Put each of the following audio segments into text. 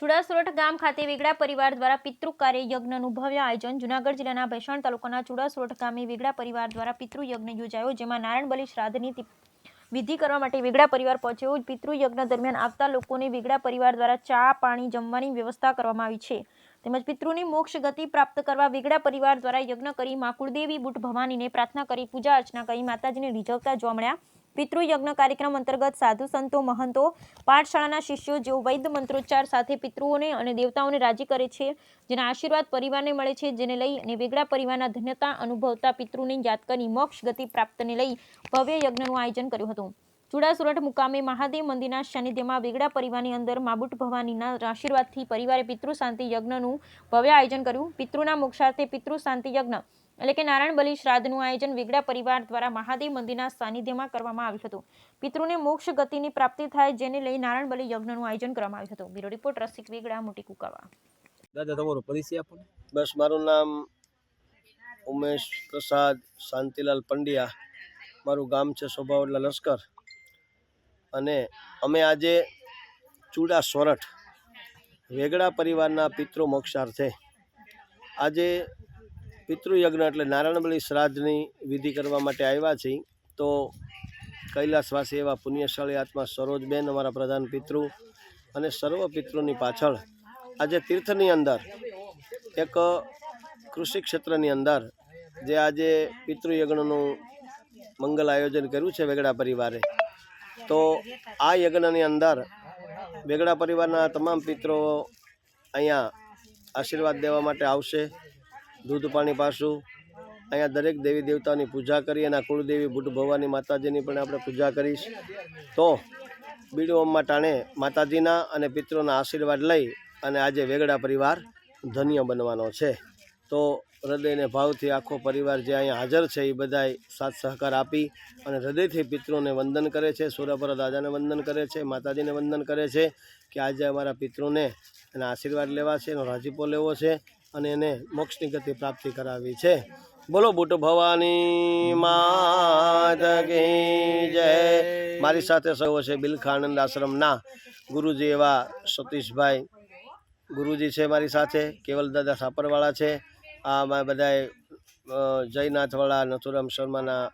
ચુડાસરોઠ ગામ ખાતે વેગડા પરિવાર દ્વારા પિતૃ કાર્ય યજ્ઞનું ભવ્ય આયોજન। જૂનાગઢ જિલ્લાના ભેસાણ તાલુકાના ચુડાસરોઠ ગામે વેગડા પરિવાર દ્વારા પિતૃ યજ્ઞ યોજાયો, જેમાં નારાયણ બલિ શ્રાદ્ધની વિધિ કરવા માટે વેગડા પરિવાર પહોંચ્યો। પિતૃ યજ્ઞ દરમિયાન આવતા લોકોને વેગડા પરિવાર દ્વારા ચા, પાણી, જમવાની વ્યવસ્થા કરવામાં આવી છે, તેમજ પિતૃની મોક્ષ ગતિ પ્રાપ્ત કરવા વેગડા પરિવાર દ્વારા યજ્ઞ કરી મા કુળદેવી બુટ ભવાનીને પ્રાર્થના કરી પૂજા અર્ચના કરી માતાજીને રીઝવતા જોવા મળ્યા। પિતૃ યજ્ઞ કાર્યક્રમ અંતર્ગત સાધુ સંતો, મહંતો, પાઠશાળાના શિષ્યો જેઓ વૈદ મંત્રોચ્ચાર સાથે પિતૃઓને અને દેવતાઓને રાજી કરે છે, જેના આશીર્વાદ પરિવારને મળે છે, જેને લઈ અને વેગડા પરિવારના ધન્યતા અનુભવતા પિતૃને યાદ કરી મોક્ષ ગતિ પ્રાપ્તને લઈ ભવ્ય યજ્ઞનું આયોજન કર્યું હતું। ચુડાસરોઠ મુકામે મહાદેવ મંદિરના સાનિધ્યમાં વેગડા પરિવારની અંદર માબુટ ભવાનીના આશીર્વાદથી પરિવારે પિતૃ શાંતિ યજ્ઞનું ભવ્ય આયોજન કર્યું। પિતૃના મોક્ષાર્થે પિતૃ શાંતિ યજ્ઞ એટલે કે નારાયણ બલિ શ્રાદ્ધનું આયોજન વેગડા પરિવાર દ્વારા મહાદેવ મંદિરના સાનિધ્યમાં કરવામાં આવ્યું હતું। પિતૃને મોક્ષ ગતિની પ્રાપ્તિ થાય, જેને લઈ નારાયણ બલિ યજ્ઞનું આયોજન કરવામાં આવ્યું હતું। બ્યુરો રિપોર્ટ રસિક વેગડા, મોટી કુકાવા। દાદા, તમારો પરિચય આપો ને। બસ, મારું નામ ઉમેશ પ્રસાદ શાંતિલાલ પંડ્યા, મારું ગામ છે સોભાવડલા લશ્કર, અને અમે આજે ચૂડા સોરઠ વેગડા પરિવારના પિતૃ મોક્ષાર્થે આજે પિતૃયજ્ઞ એટલે નારાયણ બલિ શ્રાદ્ધની વિધિ કરવા માટે આવ્યા છીએ। તો કૈલાસવાસી એવા પુણ્યશાળી આત્મા સરોજબેન, અમારા પ્રધાન પિતૃ, અને સર્વ પિતૃની પાછળ આજે તીર્થની અંદર એક કૃષિ ક્ષેત્રની અંદર જે આજે પિતૃયજ્ઞનું મંગલ આયોજન કર્યું છે વેગડા પરિવારે, તો આ યજ્ઞની અંદર વેગડા પરિવારના તમામ પિતૃઓ અહીંયા આશીર્વાદ દેવા માટે આવશે। દૂધ પાણી પાશું, અહીંયા દરેક દેવી દેવતાની પૂજા કરી, એના કુળદેવી બુટ ભવાની માતાજીની પણ આપણે પૂજા કરીશ। તો બીડુઓમાં ટાણે માતાજીના અને પિતૃના આશીર્વાદ લઈ અને આજે વેગડા પરિવાર ધન્ય બનવાનો છે। તો હૃદયને ભાવથી આખો પરિવાર જે અહીંયા હાજર છે એ બધાય સાથ સહકાર આપી અને હૃદયથી પિતૃને વંદન કરે છે, સૂર્યપર દાદાને વંદન કરે છે, માતાજીને વંદન કરે છે કે આજે અમારા પિતૃને એના આશીર્વાદ લેવા છે, એનો રાજીપો લેવો છે અને એને મોક્ષની ગતિ પ્રાપ્તિ કરાવી છે। બોલો બુટ ભવાની માત કી જય। મારી સાથે સૌ છે બિલખાનંદ આશ્રમના ગુરુજી એવા સતીશભાઈ ગુરુજી છે મારી સાથે, કેવલ દાદા સાપરવાળા છે, આ બધાએ જયનાથવાળા નથુરામ શર્માના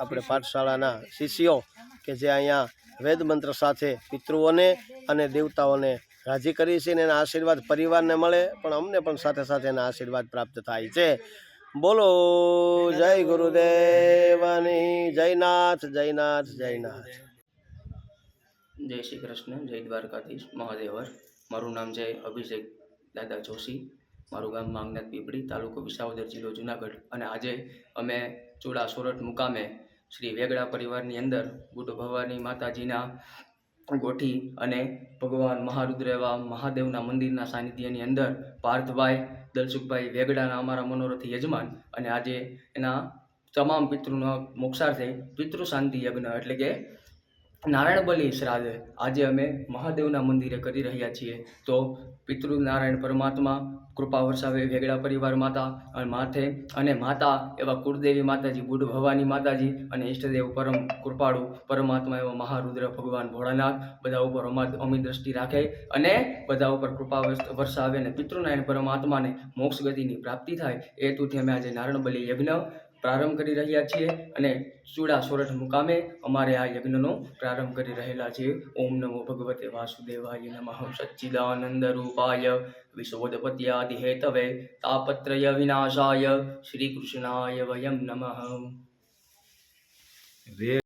આપણે પાઠશાળાના શિષ્યો કે જે અહીંયા વેદ મંત્ર સાથે પિતૃઓને અને દેવતાઓને રાજી કરી છે, ને એના આશીર્વાદ પરિવારને મળે, પણ અમને પણ સાથે સાથે એના આશીર્વાદ પ્રાપ્ત થાય છે। બોલો જય ગુરુદેવની, જયનાથ જયનાથ જયનાથ। જય શ્રી કૃષ્ણ, જય દ્વારકાધીશ મહાદેવર। મારું નામ છે અભિષેક દાદા જોશી, મારું ગામ માંગનાથ પીપળી, તાલુકો વિસાવદર, જિલ્લો જુનાગઢ। અને આજે અમે ચૂડા સોરઠ મુકામે શ્રી વેગડા પરિવારની અંદર બુટ ભવાની માતાજીના ગોઠી અને ભગવાન મહારુદ્ર એવા મહાદેવના મંદિરના સાનિધ્યની અંદર પાર્થભાઈ દલસુખભાઈ વેગડાના અમારા મનોરથી યજમાન, અને આજે એના તમામ પિતૃનો મોક્ષાર્થે પિતૃ શાંતિ યજ્ઞ એટલે કે નારાયણ બલિ શ્રાદ્ધ આજે અમે મહાદેવના મંદિરે કરી રહ્યા છીએ। તો પિતૃ નારાયણ પરમાત્મા કૃપા વરસાવે વેગડા પરિવાર માતા અને માથે, અને માતા એવા કુળદેવી માતાજી બુટ ભવાની માતાજી, અને ઈષ્ટદેવ પરમ કૃપાળુ પરમાત્મા એવા મહારુદ્ર ભગવાન ભોળાનાથ બધા ઉપર અમી દ્રષ્ટિ રાખે અને બધા ઉપર કૃપા વરસાવે અને પિતૃનારાયણ પરમાત્માને મોક્ષ ગતિની પ્રાપ્તિ થાય એ હેતુથી અમે આજે નારાયણ બલિ યજ્ઞ પ્રારંભ કરી રહ્યા છીએ, અને ચૂડા સોરઠ મુકામે અમારે આ યજ્ઞનો પ્રારંભ કરી રહેલા છીએ। ઓમ નમો ભગવતે વાસુદેવાય નમઃ સચ્ચિદાનંદ રૂપાય વિશ્વોદપત્યાદિ હેતવે તાપત્રય વિનાશાય શ્રી કૃષ્ણાય વયમ નમઃ।